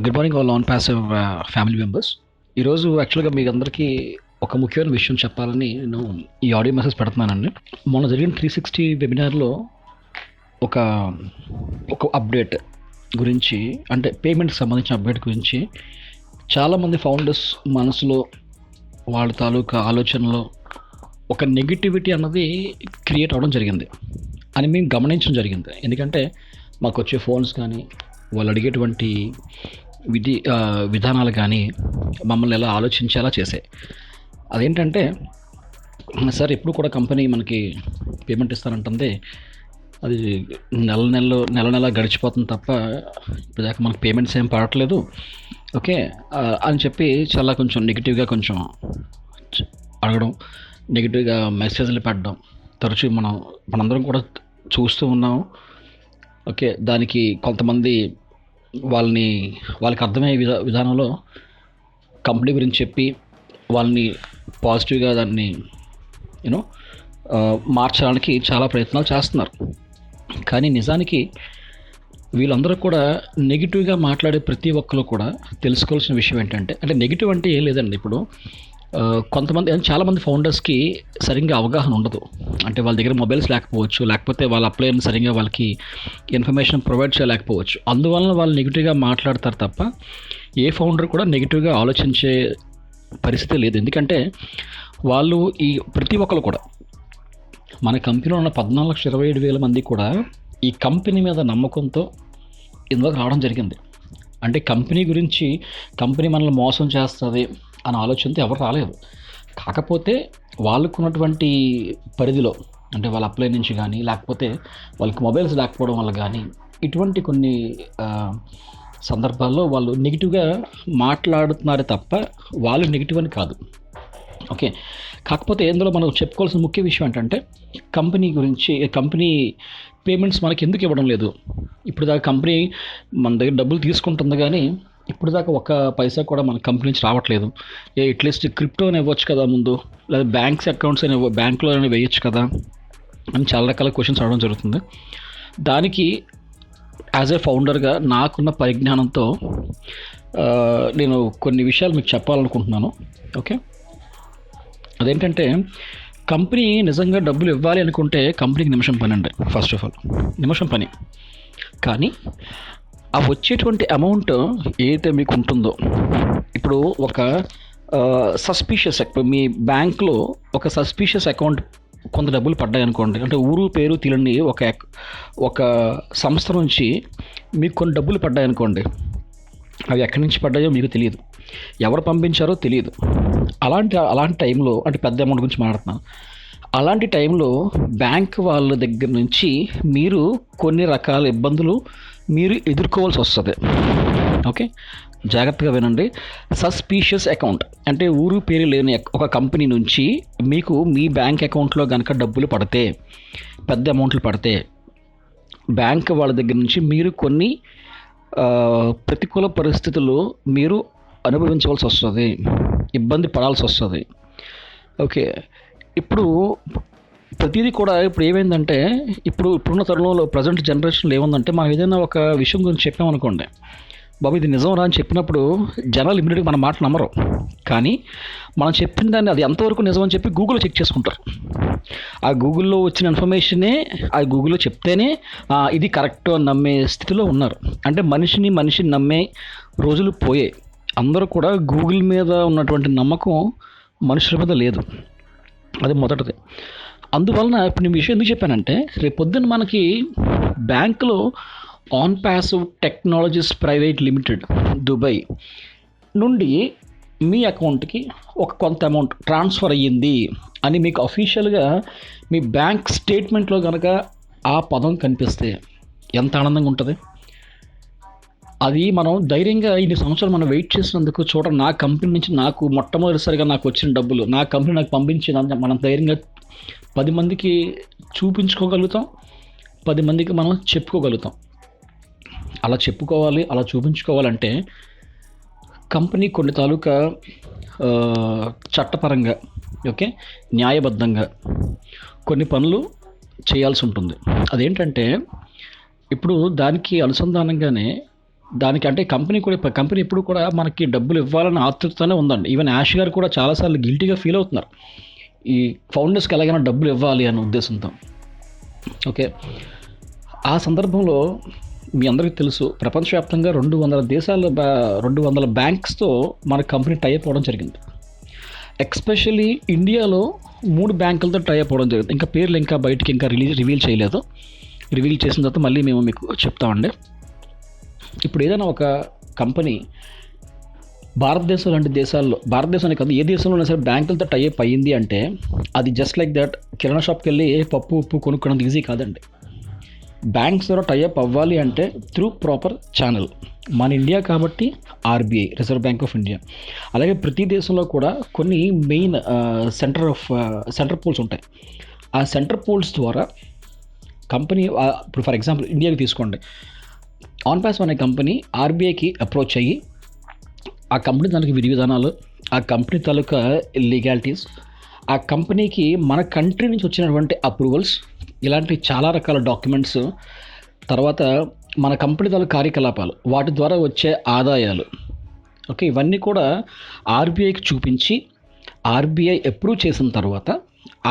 Good morning all non passive family members. ఈరోజు యాక్చువల్గా మీకు అందరికీ ఒక ముఖ్యమైన విషయం చెప్పాలని నేను ఈ ఆడియో మెసేజ్ పెడుతున్నానండి. మొన్న జరిగిన 360 వెబినార్లో ఒక ఒక అప్డేట్ గురించి, అంటే పేమెంట్కి సంబంధించిన అప్డేట్ గురించి చాలామంది ఫౌండర్స్ మనసులో, వాళ్ళ తాలూకా ఆలోచనలో ఒక నెగిటివిటీ అన్నది క్రియేట్ అవ్వడం జరిగింది అని మేము గమనించడం జరిగింది. ఎందుకంటే మాకు వచ్చే ఫోన్స్ కానీ, వాళ్ళు అడిగేటువంటి విధానాలు కానీ మమ్మల్ని ఎలా ఆలోచించేలా చేసాయి. అదేంటంటే, సార్ ఎప్పుడు కూడా కంపెనీ మనకి పేమెంట్ ఇస్తానంటుంది, అది నెల గడిచిపోతుంది తప్ప ఇప్పుడు దాకా మనకు పేమెంట్స్ ఏం పడట్లేదు, ఓకే అని చెప్పి చాలా కొంచెం నెగిటివ్గా కొంచెం అడగడం, నెగిటివ్గా మెసేజ్లు పెట్టడం తరచూ మనందరం కూడా చూస్తూ ఉన్నాం. ఓకే, దానికి కొంతమంది వాళ్ళకి అర్థమయ్యే విధానంలో కంపెనీ గురించి చెప్పి వాళ్ళని పాజిటివ్గా దాన్ని మార్చడానికి చాలా ప్రయత్నాలు చేస్తున్నారు. కానీ నిజానికి వీళ్ళందరూ కూడా నెగిటివ్గా మాట్లాడే ప్రతి ఒక్కరు కూడా తెలుసుకోవాల్సిన విషయం ఏంటంటే, అంటే నెగిటివ్ అంటే ఏం లేదండి. ఇప్పుడు చాలామంది ఫౌండర్స్కి సరిగ్గా అవగాహన ఉండదు. అంటే వాళ్ళ దగ్గర మొబైల్స్ లేకపోవచ్చు, లేకపోతే వాళ్ళ అప్లైని సరిగ్గా వాళ్ళకి ఇన్ఫర్మేషన్ ప్రొవైడ్ చేయలేకపోవచ్చు. అందువలన వాళ్ళు నెగిటివ్గా మాట్లాడతారు తప్ప ఏ ఫౌండర్ కూడా నెగిటివ్గా ఆలోచించే పరిస్థితి లేదు. ఎందుకంటే వాళ్ళు ప్రతి ఒక్కరు కూడా, మన కంపెనీలో ఉన్న 14,27,000 మంది కూడా ఈ కంపెనీ మీద నమ్మకంతో ఇందులోకి రావడం జరిగింది. అంటే కంపెనీ గురించి, కంపెనీ మనల్ని మోసం చేస్తుంది అనే ఆలోచనతో ఎవరు రాలేదు. కాకపోతే వాళ్ళకున్నటువంటి పరిధిలో, అంటే వాళ్ళ అప్లై నుంచి కానీ, లేకపోతే వాళ్ళకి మొబైల్స్ లేకపోవడం వల్ల కానీ, ఇటువంటి కొన్ని సందర్భాల్లో వాళ్ళు నెగిటివ్గా మాట్లాడుతున్నారు తప్ప వాళ్ళు నెగిటివ్ అని కాదు. ఓకే, కాకపోతే ఇందులో మనం చెప్పుకోవాల్సిన ముఖ్య విషయం ఏంటంటే, కంపెనీ గురించి, కంపెనీ పేమెంట్స్ మనకి ఎందుకు ఇవ్వడం లేదు. ఇప్పుడు దాకా కంపెనీ మన దగ్గర డబ్బులు తీసుకుంటుంది, కానీ ఇప్పుడు దాకా ఒక్క పైసా కూడా మన కంపెనీ నుంచి రావట్లేదు. అట్లీస్ట్ క్రిప్టో అని ఇవ్వచ్చు కదా ముందు, లేదా బ్యాంక్స్ అకౌంట్స్ అని బ్యాంకులో వేయచ్చు కదా అని చాలా రకాల క్వశ్చన్స్ రావడం జరుగుతుంది. దానికి యాజ్ ఏ ఫౌండర్గా నాకున్న పరిజ్ఞానంతో నేను కొన్ని విషయాలు మీకు చెప్పాలనుకుంటున్నాను. ఓకే, అదేంటంటే, కంపెనీ నిజంగా డబ్బులు ఇవ్వాలి అనుకుంటే కంపెనీకి నిమిషం పని అండి. ఫస్ట్ ఆఫ్ ఆల్ నిమిషం పని. కానీ ఆ వచ్చేటువంటి అమౌంట్ ఏదైతే మీకు ఉంటుందో, ఇప్పుడు ఒక సస్పీషియస్, మీ బ్యాంక్లో ఒక సస్పీషియస్ అకౌంట్ కొంత డబ్బులు పడ్డాయి అనుకోండి, అంటే ఊరు పేరు తెలియని ఒక సంస్థ నుంచి మీకు కొన్ని డబ్బులు పడ్డాయి అనుకోండి, అవి ఎక్కడి నుంచి పడ్డాయో మీకు తెలియదు, ఎవరు పంపించారో తెలియదు. అలాంటి టైంలో, అంటే పెద్ద అమౌంట్ గురించి మాట్లాడుతున్నాను, అలాంటి టైంలో బ్యాంక్ వాళ్ళ దగ్గర నుంచి మీరు కొన్ని రకాల ఇబ్బందులు మీరు ఎదుర్కోవాల్సి వస్తుంది. ఓకే, జాగ్రత్తగా వినండి. సస్పీషియస్ అకౌంట్ అంటే ఊరు పేరు లేని ఒక కంపెనీ నుంచి మీకు మీ బ్యాంక్ అకౌంట్లో కనుక డబ్బులు పడితే, పెద్ద అమౌంట్లు పడితే, బ్యాంక్ వాళ్ళ దగ్గర నుంచి మీరు కొన్ని ప్రతికూల పరిస్థితుల్లో మీరు అనుభవించవలసి వస్తుంది, ఇబ్బంది పడాల్సి వస్తుంది. ఓకే, ఇప్పుడు ప్రతిదీ కూడా ఇప్పుడు ఏమైందంటే, ఇప్పుడున్న తరుణంలో ప్రజెంట్ జనరేషన్లో ఏముందంటే, మనం ఏదైనా ఒక విషయం గురించి చెప్పామనుకోండి, బాబు ఇది నిజం రా అని చెప్పినప్పుడు జనాలు ఇమ్మీడియట్గా మన మాట నమ్మరు. కానీ మనం చెప్పిన దాన్ని అది ఎంతవరకు నిజం అని చెప్పి గూగుల్లో చెక్ చేసుకుంటారు. ఆ గూగుల్లో వచ్చిన ఇన్ఫర్మేషనే ఆ గూగుల్లో చెప్తేనే ఇది కరెక్ట్ అని నమ్మే స్థితిలో ఉన్నారు. అంటే మనిషిని నమ్మే రోజులు పోయాయి. అందరూ కూడా గూగుల్ మీద ఉన్నటువంటి నమ్మకం మనుషుల మీద లేదు. అది మొదటిది. అందువలన ఇప్పుడు నేను విషయం ఎందుకు చెప్పానంటే, రేపు పొద్దున్న మనకి బ్యాంకులో on passive technologies private limited Dubai నుండి మీ అకౌంట్కి కొంత అమౌంట్ ట్రాన్స్ఫర్ అయ్యింది అని మీకు అఫీషియల్గా మీ బ్యాంక్ స్టేట్మెంట్లో కనుక ఆ పదం కనిపిస్తే ఎంత ఆనందంగా ఉంటుంది. అది మనం ధైర్యంగా ఇన్ని సంవత్సరాలు మనం వెయిట్ చేసినందుకు, చూడండి నా కంపెనీ నుంచి నాకు మొట్టమొదటిసారిగా నాకు వచ్చిన డబ్బులు నా కంపెనీ నాకు పంపించింది, మనం ధైర్యంగా 10 మందికి చూపించుకోగలుగుతాం, 10 మందికి మనం చెప్పుకోగలుగుతాం. అలా చెప్పుకోవాలి, అలా చూపించుకోవాలంటే కంపెనీ కొన్ని తాలూకా చట్టపరంగా, ఓకే, న్యాయబద్ధంగా కొన్ని పనులు చేయాల్సి ఉంటుంది. అదేంటంటే, ఇప్పుడు దానికి అనుసంధానంగానే దానికి అంటే కంపెనీ ఎప్పుడు కూడా మనకి డబ్బులు ఇవ్వాలని ఆతృతనే ఉందండి. ఈవెన్ యాష్ గారు కూడా చాలాసార్లు గిల్టీగా ఫీల్ అవుతున్నారు. ఈ ఫౌండర్స్‌కి ఎలాగైనా డబ్బులు ఇవ్వాలి అనే ఉద్దేశంతో. ఓకే. ఆ సందర్భంలో మీ అందరికీ తెలుసు ప్రపంచవ్యాప్తంగా 200 బ్యాంక్స్‌తో మన కంపెనీ టై అప్ అవ్వడం జరిగింది. ఎస్పెషల్లీ ఇండియాలో 3 బ్యాంకులతో టై అప్ అవ్వడం జరిగింది. ఇంకా పేర్లు బయటికి రివీల్ చేయలేదు. రివీల్ చేసిన తర్వాత మళ్ళీ మేము మీకు చెప్తామండి. ఇప్పుడు ఏదైనా ఒక కంపెనీ భారతదేశం లాంటి దేశాల్లో, భారతదేశానికి కాదు ఏ దేశంలో సరే బ్యాంకులతో టై అప్ అయ్యింది అంటే అది జస్ట్ లైక్ దట్ కిరాణా షాప్కి వెళ్ళి పప్పు ఉప్పు కొనుక్కోవడం ఈజీ కాదండి. బ్యాంక్స్ ద్వారా టై అప్ అవ్వాలి అంటే త్రూ ప్రాపర్ ఛానల్. మన ఇండియా కాబట్టి RBI, reserve bank of India. అలాగే ప్రతి దేశంలో కూడా కొన్ని మెయిన్ సెంటర్ పూల్స్ ఉంటాయి. ఆ సెంటర్ పూల్స్ ద్వారా కంపెనీ ఇప్పుడు ఫర్ ఎగ్జాంపుల్ ఇండియాకి తీసుకోండి. ఆన్పాస్ అనే కంపెనీ ఆర్బీఐకి అప్రోచ్ అయ్యి ఆ కంపెనీ తాలూకు విధి విధానాలు, ఆ కంపెనీ తాలూకా లీగాలిటీస్, ఆ కంపెనీకి మన కంట్రీ నుంచి వచ్చినటువంటి అప్రూవల్స్, ఇలాంటి చాలా రకాల డాక్యుమెంట్స్, తర్వాత మన కంపెనీ తాలూకు కార్యకలాపాలు, వాటి ద్వారా వచ్చే ఆదాయాలు, ఓకే, ఇవన్నీ కూడా ఆర్బీఐకి చూపించి ఆర్బీఐ అప్రూవ్ చేసిన తర్వాత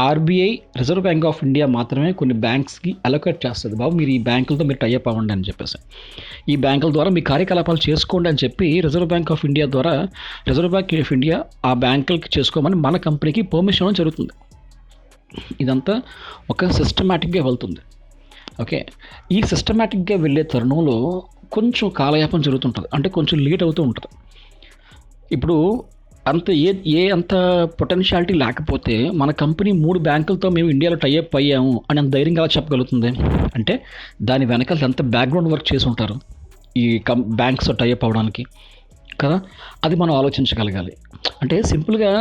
RBI, reserve bank of India మాత్రమే కొన్ని బ్యాంక్స్కి అలొకేట్ చేస్తుంది. బాబు మీరు ఈ బ్యాంకులతో మీరు టైఅప్ అవ్వండి అని చెప్పేసి, ఈ బ్యాంకుల ద్వారా మీ కార్యకలాపాలు చేసుకోండి అని చెప్పి రిజర్వ్ బ్యాంక్ ఆఫ్ ఇండియా ద్వారా రిజర్వ్ బ్యాంక్ ఆఫ్ ఇండియా ఆ బ్యాంకులకి చేసుకోమని మన కంపెనీకి పర్మిషన్ ఇవ్వడం జరుగుతుంది. ఇదంతా ఒక సిస్టమేటిక్గా వెళ్తుంది. ఓకే, ఈ సిస్టమేటిక్గా వెళ్ళే తరుణంలో కొంచెం కాలయాపన జరుగుతుంటుంది, అంటే కొంచెం లేట్ అవుతూ ఉంటుంది. ఇప్పుడు అంత పొటెన్షియాలిటీ లేకపోతే మన కంపెనీ 3 బ్యాంకులతో మేము ఇండియాలో టైఅప్ అయ్యాము అని అంత ధైర్యంగా ఎలా చెప్పగలుగుతుంది అంటే దాని వెనకాల ఎంత బ్యాక్గ్రౌండ్ వర్క్ చేసి ఉంటారు ఈ బ్యాంక్స్తో టైఅప్ అవ్వడానికి కదా. అది మనం ఆలోచించగలగాలి. అంటే సింపుల్గా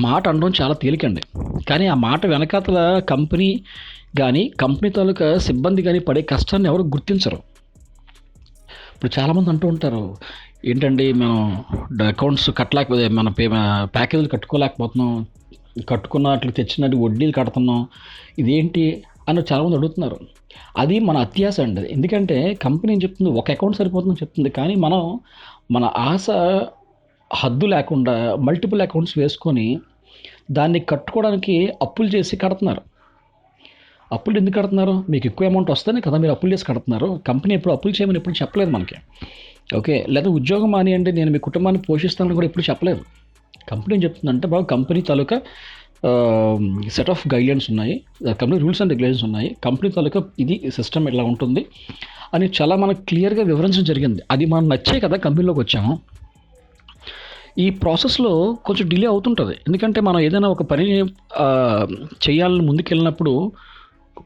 మాట అనడం చాలా తేలికండి, కానీ ఆ మాట వెనకాతల కంపెనీ కానీ కంపెనీ తాలూకా సిబ్బంది కానీ పడే కష్టాన్ని ఎవరు గుర్తించరు. ఇప్పుడు చాలామంది అంటూ ఉంటారు, ఏంటండి మనం అకౌంట్స్ కట్టలేకపోతే మన ప్యాకేజీలు కట్టుకోలేకపోతున్నాం, కట్టుకున్నట్లు తెచ్చినట్టు వడ్డీలు కడుతున్నాం, ఇదేంటి అని చాలామంది అడుగుతున్నారు. అది మన అత్యాశ అండి. ఎందుకంటే కంపెనీ ఏం చెప్తుంది, ఒక అకౌంట్ సరిపోతుందని చెప్తుంది, కానీ మన ఆశ హద్దు లేకుండా మల్టిపుల్ అకౌంట్స్ వేసుకొని దాన్ని కట్టుకోవడానికి అప్పులు చేసి కడుతున్నారు. అప్పులు ఎందుకు కడుతున్నారు? మీకు ఎక్కువ అమౌంట్ వస్తేనే కదా మీరు అప్పులు చేసి కడుతున్నారు. కంపెనీ ఎప్పుడు అప్పులు చేయమని ఎప్పుడు చెప్పలేదు మనకి. ఓకే, లేదా ఉద్యోగం మానేయండి నేను మీ కుటుంబాన్ని పోషిస్తానని కూడా ఎప్పుడు చెప్పలేదు. కంపెనీ ఏం చెప్తుందంటే బాగా company taluka set of guidelines ఉన్నాయి, కంపెనీ రూల్స్ అండ్ రెగ్యులేషన్స్ ఉన్నాయి, కంపెనీ తాలూకా ఇది సిస్టమ్ ఇలా ఉంటుంది అని చాలా మనకు క్లియర్గా వివరించడం జరిగింది. అది మనం నచ్చే కదా కంపెనీలోకి వచ్చాము. ఈ ప్రాసెస్లో కొంచెం డిలే అవుతుంటుంది, ఎందుకంటే మనం ఏదైనా ఒక పని చేయాలని ముందుకెళ్ళినప్పుడు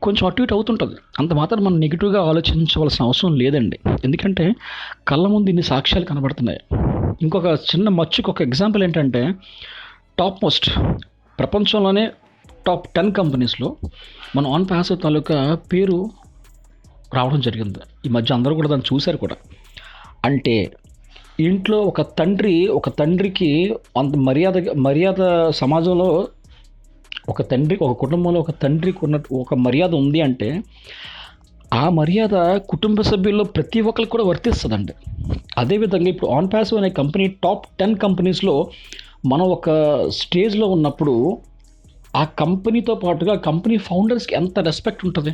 కొంచెం అటు ఇటు అవుతుంటుంది. అంత మాత్రం మనం నెగిటివ్గా ఆలోచించవలసిన అవసరం లేదండి, ఎందుకంటే కళ్ళ ముందు ఇన్ని సాక్ష్యాలు కనబడుతున్నాయి. ఇంకొక చిన్న మచ్చుకు ఒక ఎగ్జాంపుల్ ఏంటంటే టాప్ మోస్ట్ ప్రపంచంలోనే టాప్ 10 కంపెనీస్లో మన ఆన్పాస్ తాలూకా పేరు రావడం జరిగింది. ఈ మధ్య అందరూ కూడా దాన్ని చూశారు కూడా. అంటే ఇంట్లో ఒక తండ్రికి అంత మర్యాద సమాజంలో ఒక కుటుంబంలో ఒక తండ్రికి ఉన్న ఒక మర్యాద ఉంది అంటే ఆ మర్యాద కుటుంబ సభ్యుల్లో ప్రతి ఒక్కరికి కూడా వర్తిస్తుందండి. అదేవిధంగా ఇప్పుడు ఆన్పాస్ అనే కంపెనీ టాప్ 10 కంపెనీస్లో మనం ఒక స్టేజ్లో ఉన్నప్పుడు ఆ కంపెనీతో పాటుగా కంపెనీ ఫౌండర్స్కి ఎంత రెస్పెక్ట్ ఉంటుంది.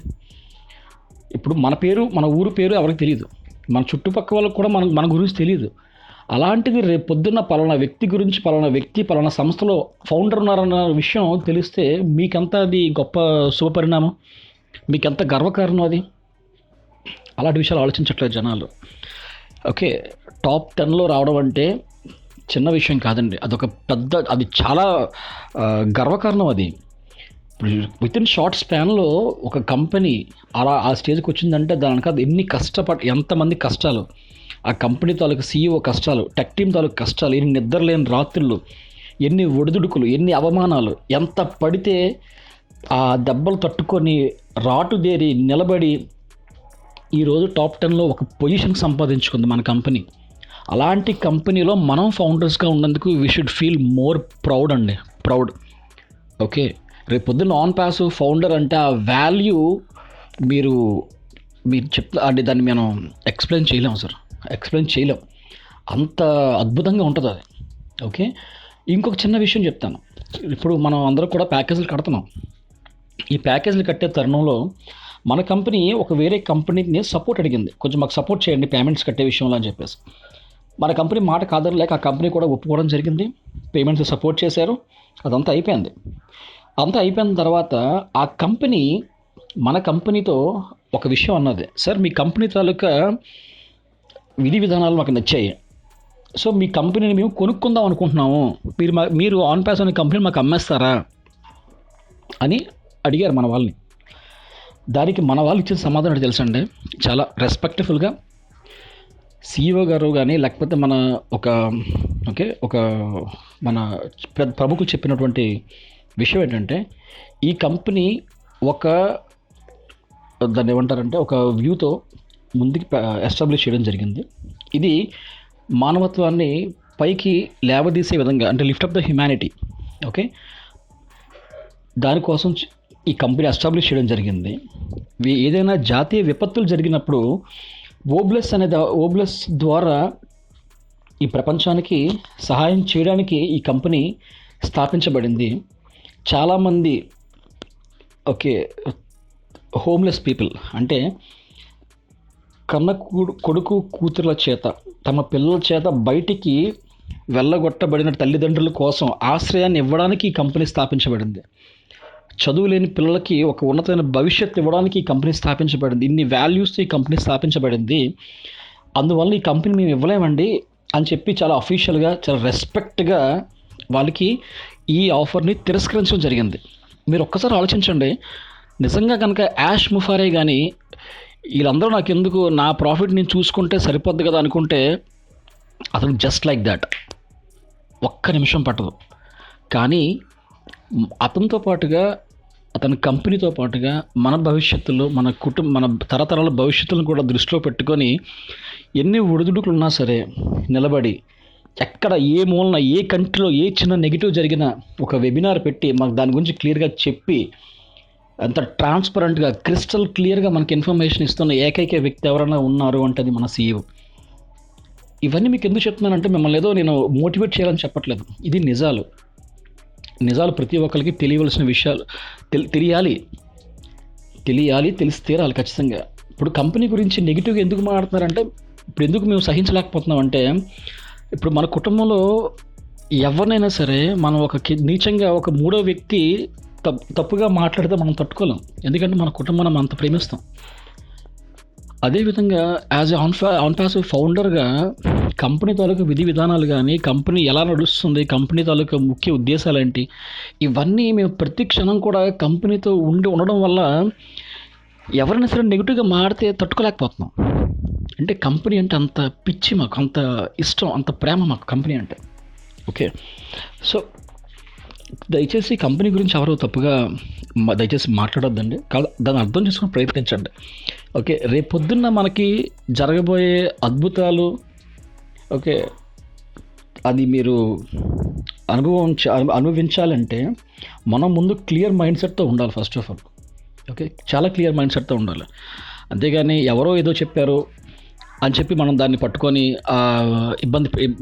ఇప్పుడు మన ఊరు పేరు ఎవరికి తెలియదు, మన చుట్టుపక్కల వాళ్ళకి కూడా మన గురించి తెలియదు. అలాంటిది రేపు పొద్దున్న పలానా వ్యక్తి పలానా సంస్థలో ఫౌండర్ ఉన్నారన్న విషయం తెలిస్తే మీకెంత అది గొప్ప శుభపరిణామం, మీకెంత గర్వకారణం అది. అలాంటి విషయాలు ఆలోచించట్లేదు జనాలు. ఓకే, టాప్ 10లో రావడం అంటే చిన్న విషయం కాదండి, అది చాలా గర్వకారణం. అది వితిన్ షార్ట్ స్పాన్లో ఒక కంపెనీ అలా ఆ స్టేజ్కి వచ్చిందంటే దానికి ఎంతమంది కష్టాలు, ఆ కంపెనీ తాలూకు సీఈఓ కష్టాలు, టెక్ టీమ్ తాలూకు కష్టాలు, ఎన్ని నిద్రలేని రాత్రులు, ఎన్ని ఒడిదుడుకులు, ఎన్ని అవమానాలు, ఎంత పడితే ఆ దెబ్బలు తట్టుకొని రాటుదేరి నిలబడి ఈరోజు టాప్ 10లో ఒక పొజిషన్ సంపాదించుకుంది మన కంపెనీ. అలాంటి కంపెనీలో మనం ఫౌండర్స్గా ఉన్నందుకు we should feel more proud. Okay, రేపు పొద్దున్న ఆన్పాస్ ఫౌండర్ అంటే ఆ వాల్యూ మీరు చెప్తా అంటే దాన్ని మనం ఎక్స్ప్లెయిన్ చేయలేము సార్. ఎక్స్ప్లెయిన్ చేయలేం, అంత అద్భుతంగా ఉంటుంది అది. ఓకే, ఇంకొక చిన్న విషయం చెప్తాను. ఇప్పుడు మనం అందరూ కూడా ప్యాకేజీలు కడుతున్నాం. ఈ ప్యాకేజీలు కట్టే తరుణంలో మన కంపెనీ ఒక వేరే కంపెనీని సపోర్ట్ అడిగింది, కొంచెం మాకు సపోర్ట్ చేయండి పేమెంట్స్ కట్టే విషయంలో అని చెప్పేసి. మన కంపెనీ మాట కాదనలేక ఆ కంపెనీ కూడా ఒప్పుకోవడం జరిగింది, పేమెంట్స్ సపోర్ట్ చేశారు, అదంతా అయిపోయింది. అంతా అయిపోయిన తర్వాత ఆ కంపెనీ మన కంపెనీతో ఒక విషయం అన్నది, సార్ మీ కంపెనీ తాలూకా విధి విధానాలు మాకు నచ్చాయి, సో మీ కంపెనీని మేము కొనుక్కుందాం అనుకుంటున్నాము, మీరు ఆన్ ప్యాస్ అనే కంపెనీ మాకు అమ్మేస్తారా అని అడిగారు మన వాళ్ళని. దానికి మన వాళ్ళు ఇచ్చిన సమాధానం తెలుసండి, చాలా రెస్పెక్ట్ఫుల్గా సిఇఓ గారు కానీ లేకపోతే మన ఒక మన ప్రముఖులు చెప్పినటువంటి విషయం ఏంటంటే, ఈ కంపెనీ దాన్ని ఏమంటారంటే ఒక వ్యూతో ముందుకు ఎస్టాబ్లిష్ చేయడం జరిగింది. ఇది మానవత్వాన్ని పైకి లేవదీసే విధంగా, అంటే lift up the humanity. Okay, దానికోసం ఈ కంపెనీ ఎస్టాబ్లిష్ చేయడం జరిగింది. ఏదైనా జాతీయ విపత్తులు జరిగినప్పుడు ఓబ్లెస్ ద్వారా ఈ ప్రపంచానికి సహాయం చేయడానికి ఈ కంపెనీ స్థాపించబడింది. చాలామంది హోమ్లెస్ పీపుల్, అంటే కన్న కొడుకు కూతుర్ల చేత, తమ పిల్లల చేత బయటికి వెళ్ళగొట్టబడిన తల్లిదండ్రుల కోసం ఆశ్రయాన్ని ఇవ్వడానికి ఈ కంపెనీ స్థాపించబడింది. చదువు లేని పిల్లలకి ఒక ఉన్నతమైన భవిష్యత్తు ఇవ్వడానికి ఈ కంపెనీ స్థాపించబడింది. ఇన్ని వాల్యూస్తో ఈ కంపెనీ స్థాపించబడింది. అందువల్ల ఈ కంపెనీ మేము ఇవ్వలేమండి అని చెప్పి చాలా అఫీషియల్గా, చాలా రెస్పెక్ట్గా వాళ్ళకి ఈ ఆఫర్ని తిరస్కరించడం జరిగింది. మీరు ఒక్కసారి ఆలోచించండి, నిజంగా కనుక యాష్ ముఫారే కానీ వీళ్ళందరూ నాకు ఎందుకు, నా ప్రాఫిట్ నేను చూసుకుంటే సరిపోద్ది కదా అనుకుంటే, అతను జస్ట్ లైక్ దాట్, ఒక్క నిమిషం పట్టదు. కానీ అతనితో పాటుగా, అతని కంపెనీతో పాటుగా మన భవిష్యత్తులో మన తరతరాల భవిష్యత్తులను కూడా దృష్టిలో పెట్టుకొని ఎన్ని ఒడిదుడుకులు ఉన్నా సరే నిలబడి, ఎక్కడ ఏ మూలన ఏ కంట్రీలో ఏ చిన్న నెగిటివ్ జరిగినా ఒక వెబినార్ పెట్టి మాకు దాని గురించి క్లియర్గా చెప్పి, అంత ట్రాన్స్పరెంట్గా క్రిస్టల్ క్లియర్గా మనకి ఇన్ఫర్మేషన్ ఇస్తున్న ఏకైక వ్యక్తి ఎవరైనా ఉన్నారు అంటే అది మన సిఇఓ. ఇవన్నీ మీకు ఎందుకు చెప్తున్నానంటే, మిమ్మల్ని ఏదో నేను మోటివేట్ చేయాలని చెప్పట్లేదు, ఇది నిజాలు. ప్రతి ఒక్కరికి తెలియవలసిన విషయాలు, తెలిసి తీరాలి ఖచ్చితంగా. ఇప్పుడు కంపెనీ గురించి నెగిటివ్గా ఎందుకు మాట్లాడుతున్నారంటే, ఇప్పుడు ఎందుకు మేము సహించలేకపోతున్నాం అంటే, ఇప్పుడు మన కుటుంబంలో ఎవరినైనా సరే మనం నీచంగా ఒక మూడో వ్యక్తి తప్పుగా మాట్లాడితే మనం తట్టుకోలేం, ఎందుకంటే మన కుటుంబాన్ని మనం అంత ప్రేమిస్తాం. అదేవిధంగా యాజ్ ఆన్ ప్యాసివ్ ఫౌండర్గా కంపెనీ తాలూకు విధి విధానాలు కానీ, కంపెనీ ఎలా నడుస్తుంది, కంపెనీ తాలూకు ముఖ్య ఉద్దేశాలు ఏంటి, ఇవన్నీ మేము ప్రతి క్షణం కూడా కంపెనీతో ఉండడం వల్ల ఎవరైనా సరే నెగిటివ్గా మాడితే తట్టుకోలేకపోతున్నాం. అంటే కంపెనీ అంటే అంత పిచ్చి మాకు, అంత ఇష్టం, అంత ప్రేమ మాకు కంపెనీ అంటే. ఓకే, సో దయచేసి కంపెనీ గురించి ఎవరో తప్పుగా దయచేసి మాట్లాడొద్దండి, దాన్ని అర్థం చేసుకుని ప్రయత్నించండి. ఓకే, రేపొద్దున్న మనకి జరగబోయే అద్భుతాలు, ఓకే, అది మీరు అనుభవించాలంటే మనం ముందు క్లియర్ మైండ్ సెట్తో ఉండాలి ఫస్ట్ ఆఫ్ ఆల్. ఓకే, చాలా క్లియర్ మైండ్ సెట్తో ఉండాలి. అంతేగాని ఎవరో ఏదో చెప్పారు అని చెప్పి మనం దాన్ని పట్టుకొని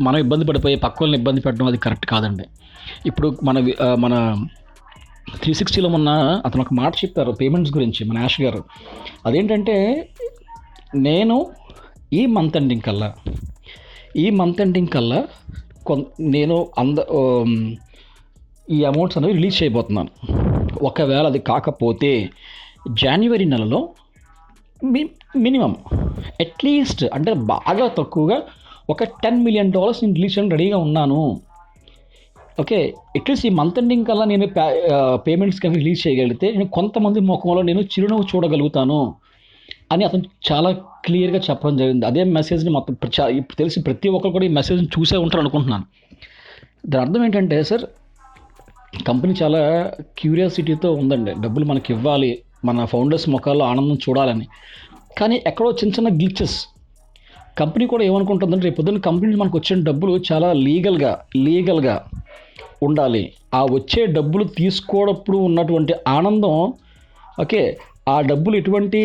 మనం ఇబ్బంది పడిపోయి పక్క వాళ్ళని ఇబ్బంది పెట్టడం అది కరెక్ట్ కాదండి. ఇప్పుడు మన 360లో మొన్న అతను ఒక మాట చెప్పారు పేమెంట్స్ గురించి, మన యాష్ గారు. అదేంటంటే, నేను ఈ మంత్ ఎండింగ్ కల్లా నేను ఈ అమౌంట్స్ అనేవి రిలీజ్ చేయబోతున్నాను. ఒకవేళ అది కాకపోతే జనవరి నెలలో మినిమం అట్లీస్ట్, అంటే బాగా తక్కువగా ఒక $10 million నేను రిలీజ్ చేయడానికి రెడీగా ఉన్నాను. ఓకే, అట్లీస్ట్ ఈ మంత్ ఎండింగ్ కల్లా నేను పేమెంట్స్ కానీ రిలీజ్ చేయగలిగితే నేను కొంతమంది ముఖంలో నేను చిరునవ్వు చూడగలుగుతాను అని అతను చాలా క్లియర్గా చెప్పడం జరిగింది. అదే మెసేజ్ని మొత్తం ఇప్పుడు తెలిసి ప్రతి ఒక్కరు కూడా ఈ మెసేజ్ని చూసే ఉంటారు అనుకుంటున్నాను. దాని అర్థం ఏంటంటే, సార్ కంపెనీ చాలా క్యూరియాసిటీతో ఉందండి, డబ్బులు మనకి ఇవ్వాలి, మన ఫౌండర్స్ ముఖాల్లో ఆనందం చూడాలని. కానీ ఎక్కడో చిన్న చిన్న గ్లిచెస్, కంపెనీ కూడా ఏమనుకుంటుందంటే, రేపు పొద్దున్న కంపెనీ మనకు వచ్చిన డబ్బులు చాలా లీగల్గా ఉండాలి. ఆ వచ్చే డబ్బులు తీసుకోవడప్పుడు ఉన్నటువంటి ఆనందం, ఓకే, ఆ డబ్బులు ఎటువంటి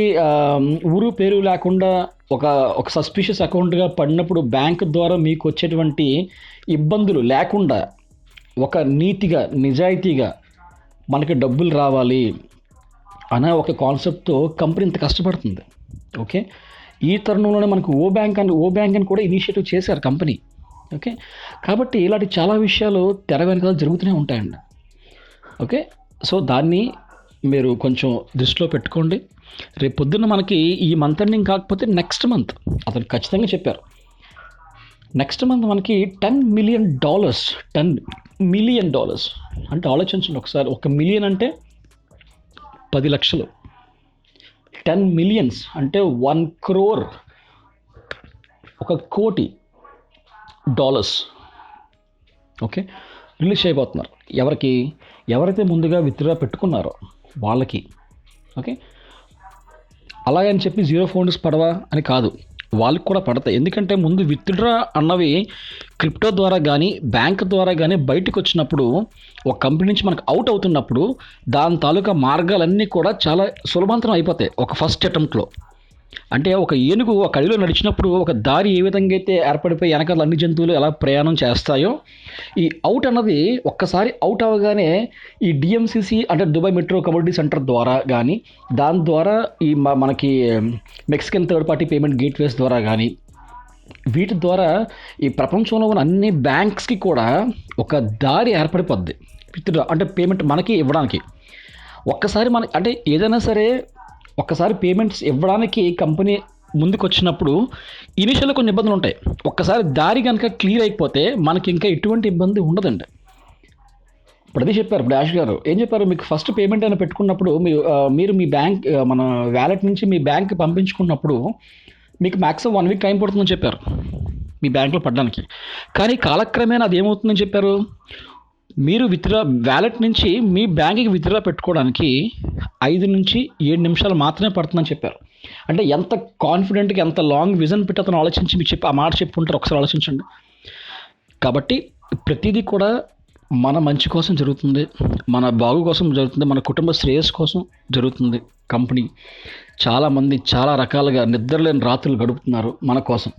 ఊరు పేరు లేకుండా ఒక ఒక సస్పిషియస్ అకౌంట్గా పడినప్పుడు బ్యాంక్ ద్వారా మీకు వచ్చేటువంటి ఇబ్బందులు లేకుండా ఒక నీతిగా నిజాయితీగా మనకి డబ్బులు రావాలి అనే ఒక కాన్సెప్ట్తో కంపెనీ ఇంత కష్టపడుతుంది. ఓకే, ఈ తరుణంలోనే మనకు ఓ బ్యాంక్ అని కూడా ఇనిషియేటివ్ చేశారు కంపెనీ. ఓకే, కాబట్టి ఇలాంటి చాలా విషయాలు తెర వెనకాల జరుగుతూనే ఉంటాయండి. ఓకే, సో దాన్ని మీరు కొంచెం దృష్టిలో పెట్టుకోండి. రేపు పొద్దున్న మనకి ఈ మంత్ ఎండింగ్ కాకపోతే నెక్స్ట్ మంత్ అతను ఖచ్చితంగా చెప్పారు, నెక్స్ట్ మంత్ మనకి $10 million. $10 million అంటే ఆలోచించండి ఒకసారి. 1 మిలియన్ అంటే 10 లక్షలు, 10 millions అంటే 1 crore, $1 కోటి. ఓకే, రిలీజ్ చేయబోతున్నారు. ఎవరైతే ముందుగా విత్డ్రా పెట్టుకున్నారో వాళ్ళకి. ఓకే, అలాగని చెప్పి జీరో ఫండ్స్ పడవా అని కాదు, వాళ్ళకి కూడా పడతాయి. ఎందుకంటే ముందు విత్డ్రా అన్నవి క్రిప్టో ద్వారా కానీ బ్యాంక్ ద్వారా కానీ బయటకు వచ్చినప్పుడు, ఒక కంపెనీ నుంచి మనకు అవుట్ అవుతున్నప్పుడు దాని తాలూకా మార్గాలన్నీ కూడా చాలా సులభంతరం అయిపోతాయి ఒక ఫస్ట్ అటెంప్ట్లో. అంటే ఒక ఏనుగు ఒక అడవిలో నడిచినప్పుడు ఒక దారి ఏ విధంగా అయితే ఏర్పడిపోయి వెనకాల అన్ని జంతువులు ఎలా ప్రయాణం చేస్తాయో, ఈ అవుట్ అన్నది ఒక్కసారి అవుట్ అవ్వగానే ఈ డిఎంసిసి అంటే దుబాయ్ మెట్రో కమ్యూనిటీ సెంటర్ ద్వారా కానీ, దాని ద్వారా ఈ మనకి Mexican third party payment gateways ద్వారా కానీ, వీటి ద్వారా ఈ ప్రపంచంలో ఉన్న అన్ని బ్యాంక్స్కి కూడా ఒక దారి ఏర్పడిపోద్ది విత్డ్రా అంటే పేమెంట్ మనకి ఇవ్వడానికి. ఒక్కసారి అంటే ఏదైనా సరే ఒక్కసారి పేమెంట్స్ ఇవ్వడానికి కంపెనీ ముందుకు వచ్చినప్పుడు ఇనిషియల్గా కొన్ని ఇబ్బందులు ఉంటాయి. ఒక్కసారి దారి కనుక క్లియర్ అయిపోతే మనకి ఇంకా ఎటువంటి ఇబ్బంది ఉండదండి. ఇప్పుడు అదే చెప్పారు ఇప్పుడు యాష్ గారు. ఏం చెప్పారు, మీకు ఫస్ట్ పేమెంట్ అయినా పెట్టుకున్నప్పుడు మీరు మీ బ్యాంక్ మన వ్యాలెట్ నుంచి మీ బ్యాంక్ పంపించుకున్నప్పుడు మీకు మ్యాక్సిమం 1 వీక్ టైం పడుతుందని చెప్పారు మీ బ్యాంక్లో పడడానికి. కానీ కాలక్రమేణా అది ఏమవుతుందని చెప్పారు, మీరు వ్యాలెట్ నుంచి మీ బ్యాంక్కి విత్డ్రా పెట్టుకోవడానికి 5 నుంచి 7 నిమిషాలు మాత్రమే పడుతుందని చెప్పారు. అంటే ఎంత కాన్ఫిడెంట్గా ఎంత లాంగ్ విజన్ పెట్టి అతను ఆలోచించి మీకు ఆ మాట చెప్పుకుంటారు ఒకసారి ఆలోచించండి. కాబట్టి ప్రతిదీ కూడా మన మంచి కోసం జరుగుతుంది, మన బాగు కోసం జరుగుతుంది, మన కుటుంబ శ్రేయస్సు కోసం జరుగుతుంది. కంపెనీ చాలామంది చాలా రకాలుగా నిద్రలేని రాత్రులు గడుపుతున్నారు మన కోసం.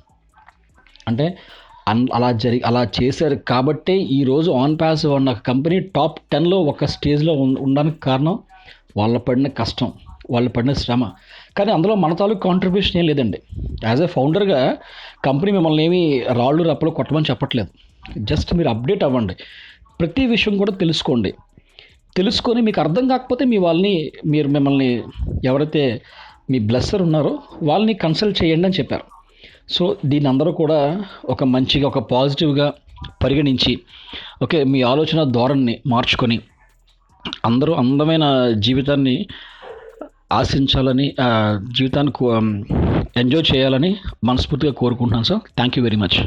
అంటే అలా చేశారు కాబట్టే ఈరోజు ఆన్ పాస్ ఉన్న కంపెనీ టాప్ 10లో ఒక స్టేజ్లో ఉండడానికి కారణం వాళ్ళ పడిన కష్టం, వాళ్ళు పడిన శ్రమ. కానీ అందులో మన తాలూకు కాంట్రిబ్యూషన్ ఏం లేదండి. యాజ్ ఎ ఫౌండర్గా కంపెనీ మిమ్మల్ని ఏమీ రాళ్ళు రప్పలు కొట్టమని చెప్పట్లేదు. జస్ట్ మీరు అప్డేట్ అవ్వండి, ప్రతి విషయం కూడా తెలుసుకొని మీకు అర్థం కాకపోతే మిమ్మల్ని ఎవరైతే మీ బ్లెస్సర్ ఉన్నారో వాళ్ళని కన్సల్ట్ చేయండి అని చెప్పారు. సో దీన్ని అందరూ కూడా ఒక మంచిగా ఒక పాజిటివ్గా పరిగణించి ఓకే మీ ఆలోచన ధోరణిని మార్చుకొని అందరూ అందమైన జీవితాన్ని ఆశించాలని, జీవితాన్ని ఎంజాయ్ చేయాలని మనస్ఫూర్తిగా కోరుకుంటున్నాను sir. Thank you very much.